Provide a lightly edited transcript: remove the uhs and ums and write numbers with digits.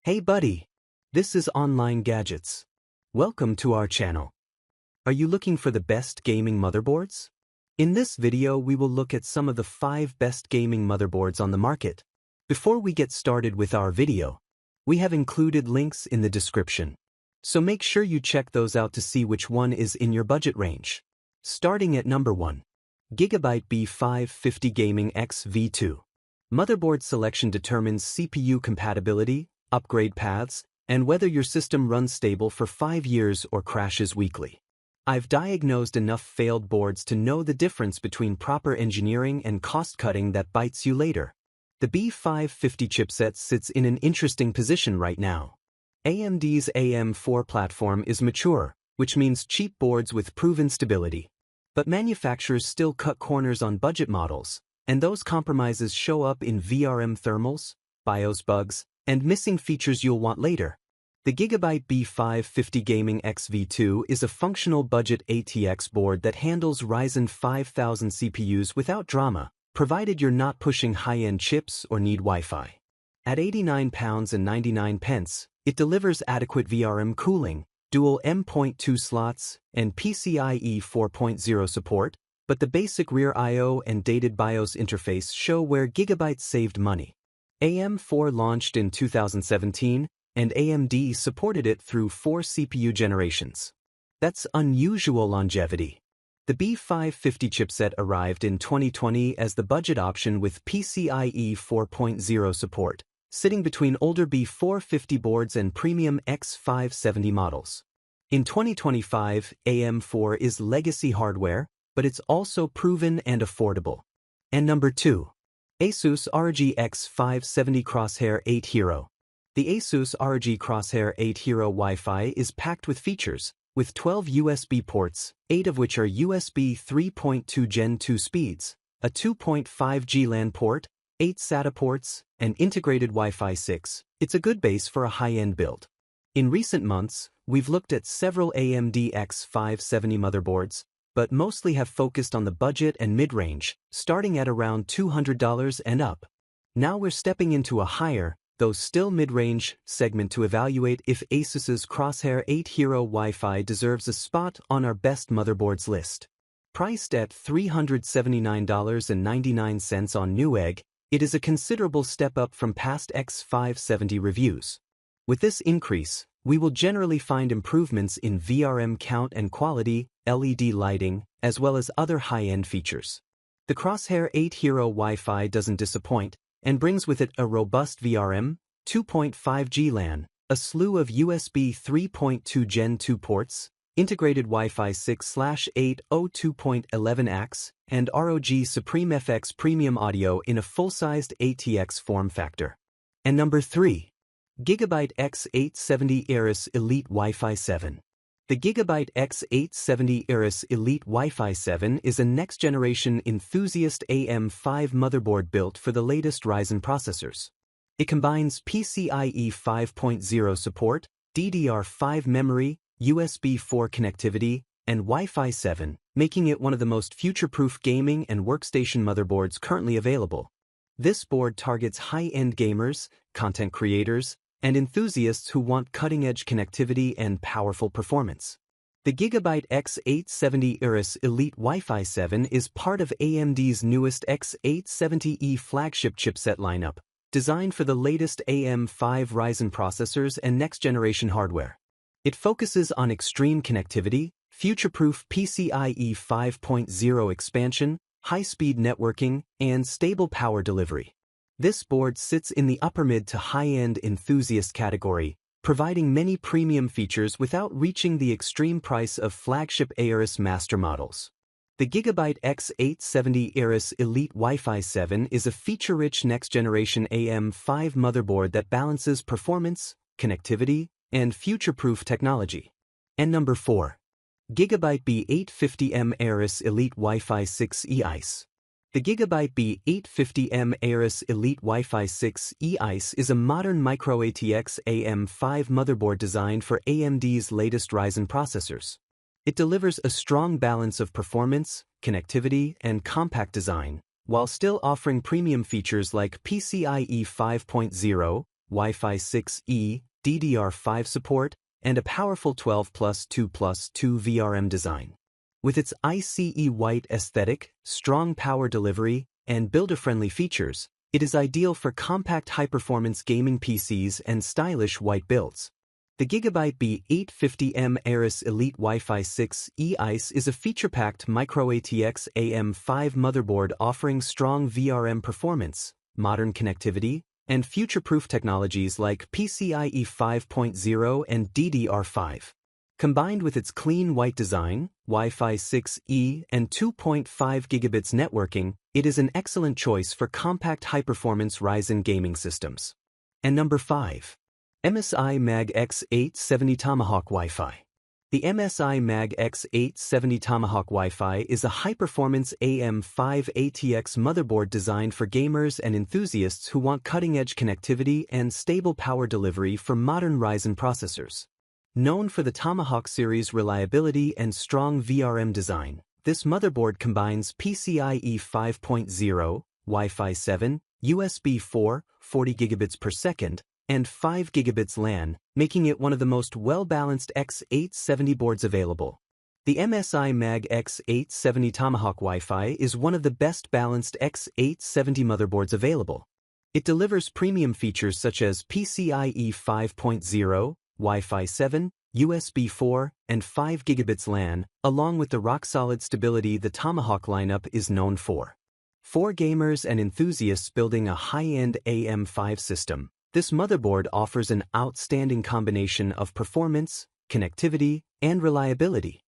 Hey buddy! This is Online Gadgets. Welcome to our channel. Are you looking for the best gaming motherboards? In this video we will look at some of the 5 best gaming motherboards on the market. Before we get started with our video, we have included links in the description. So make sure you check those out to see which one is in your budget range. Starting at number 1. Gigabyte B550 Gaming X V2. Motherboard selection determines CPU compatibility, upgrade paths, and whether your system runs stable for 5 years or crashes weekly. I've diagnosed enough failed boards to know the difference between proper engineering and cost-cutting that bites you later. The B550 chipset sits in an interesting position right now. AMD's AM4 platform is mature, which means cheap boards with proven stability. But manufacturers still cut corners on budget models, and those compromises show up in VRM thermals, BIOS bugs, and missing features you'll want later. The Gigabyte B550 Gaming X V2 is a functional budget ATX board that handles Ryzen 5000 CPUs without drama, provided you're not pushing high-end chips or need Wi-Fi. At £89.99, it delivers adequate VRM cooling, dual M.2 slots, and PCIe 4.0 support, but the basic rear I/O and dated BIOS interface show where Gigabyte saved money. AM4 launched in 2017, and AMD supported it through 4 CPU generations. That's unusual longevity. The B550 chipset arrived in 2020 as the budget option with PCIe 4.0 support, sitting between older B450 boards and premium X570 models. In 2025, AM4 is legacy hardware, but it's also proven and affordable. And number 2. ASUS ROG X570 Crosshair 8 Hero. The ASUS ROG Crosshair 8 Hero Wi-Fi is packed with features, with 12 USB ports, 8 of which are USB 3.2 Gen 2 speeds, a 2.5G LAN port, 8 SATA ports, and integrated Wi-Fi 6. It's a good base for a high-end build. In recent months, we've looked at several AMD X570 motherboards, but mostly have focused on the budget and mid-range, starting at around $200 and up. Now we're stepping into a higher, though still mid-range, segment to evaluate if ASUS's Crosshair 8 Hero Wi-Fi deserves a spot on our best motherboards list. Priced at $379.99 on Newegg, it is a considerable step up from past X570 reviews. With this increase, we will generally find improvements in VRM count and quality, LED lighting, as well as other high-end features. The Crosshair 8 Hero Wi-Fi doesn't disappoint, and brings with it a robust VRM, 2.5G LAN, a slew of USB 3.2 Gen 2 ports, integrated Wi-Fi 6/8 02.11ax, and ROG Supreme FX Premium Audio in a full-sized ATX form factor. And number 3. Gigabyte X870 AORUS Elite Wi-Fi 7. The Gigabyte X870 AORUS Elite Wi-Fi 7 is a next-generation enthusiast AM5 motherboard built for the latest Ryzen processors. It combines PCIe 5.0 support, DDR5 memory, USB 4 connectivity, and Wi-Fi 7, making it one of the most future-proof gaming and workstation motherboards currently available. This board targets high-end gamers, content creators, and enthusiasts who want cutting-edge connectivity and powerful performance. The Gigabyte X870 AORUS Elite Wi-Fi 7 is part of AMD's newest X870E flagship chipset lineup, designed for the latest AM5 Ryzen processors and next-generation hardware. It focuses on extreme connectivity, future-proof PCIe 5.0 expansion, high-speed networking, and stable power delivery. This board sits in the upper mid to high-end enthusiast category, providing many premium features without reaching the extreme price of flagship AORUS master models. The Gigabyte X870 AORUS Elite Wi-Fi 7 is a feature-rich next-generation AM5 motherboard that balances performance, connectivity, and future-proof technology. And number 4. Gigabyte B850M AORUS Elite Wi-Fi 6 E-ICE. The Gigabyte B850M AORUS Elite Wi-Fi 6 E-ICE is a modern micro-ATX AM5 motherboard designed for AMD's latest Ryzen processors. It delivers a strong balance of performance, connectivity, and compact design, while still offering premium features like PCIe 5.0, Wi-Fi 6E, DDR5 support, and a powerful 12+2+2 VRM design. With its ICE white aesthetic, strong power delivery, and builder-friendly features, it is ideal for compact high-performance gaming PCs and stylish white builds. The Gigabyte B850M AORUS Elite Wi-Fi 6E ICE is a feature-packed micro-ATX AM5 motherboard offering strong VRM performance, modern connectivity, and future-proof technologies like PCIe 5.0 and DDR5. Combined with its clean white design, Wi-Fi 6E, and 2.5 gigabits networking, it is an excellent choice for compact high-performance Ryzen gaming systems. And number 5. MSI Mag X870 Tomahawk Wi-Fi. The MSI Mag X870 Tomahawk Wi-Fi is a high-performance AM5 ATX motherboard designed for gamers and enthusiasts who want cutting-edge connectivity and stable power delivery for modern Ryzen processors. Known for the Tomahawk series' reliability and strong VRM design, this motherboard combines PCIe 5.0, Wi-Fi 7, USB 4, 40 gigabits per second, and 5 gigabits LAN, making it one of the most well-balanced X870 boards available. The MSI Mag X870 Tomahawk Wi-Fi is one of the best-balanced X870 motherboards available. It delivers premium features such as PCIe 5.0, Wi-Fi 7, USB 4, and 5 gigabits LAN, along with the rock-solid stability the Tomahawk lineup is known for. For gamers and enthusiasts building a high-end AM5 system, this motherboard offers an outstanding combination of performance, connectivity, and reliability.